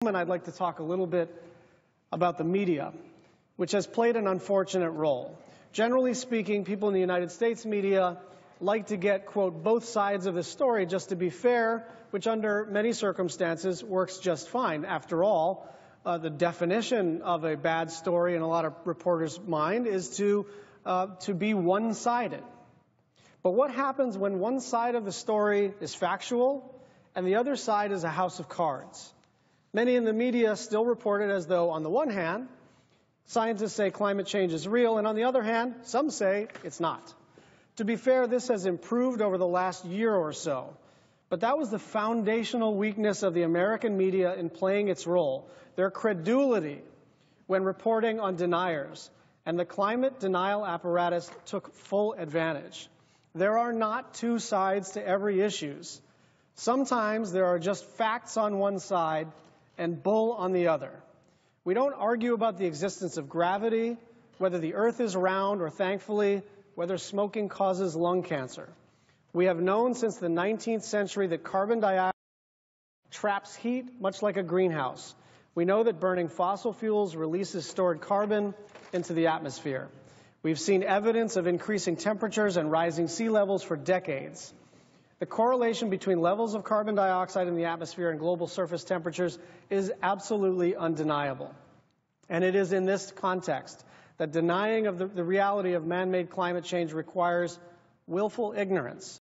I'd like to talk a little bit about the media, which has played an unfortunate role. Generally speaking, people in the United States media like to get, quote, both sides of the story just to be fair, which under many circumstances works just fine. After all, the definition of a bad story in a lot of reporters' mind is to be one-sided. But what happens when one side of the story is factual and the other side is a house of cards? Many in the media still report it as though, on the one hand, scientists say climate change is real, and on the other hand, some say it's not. To be fair, this has improved over the last year or so. But that was the foundational weakness of the American media in playing its role, their credulity when reporting on deniers, and the climate denial apparatus took full advantage. There are not two sides to every issue. Sometimes there are just facts on one side and bull on the other. We don't argue about the existence of gravity, whether the earth is round, or thankfully, whether smoking causes lung cancer. We have known since the 19th century that carbon dioxide traps heat much like a greenhouse. We know that burning fossil fuels releases stored carbon into the atmosphere. We've seen evidence of increasing temperatures and rising sea levels for decades. The correlation between levels of carbon dioxide in the atmosphere and global surface temperatures is absolutely undeniable. And it is in this context that denying of the reality of man-made climate change requires willful ignorance.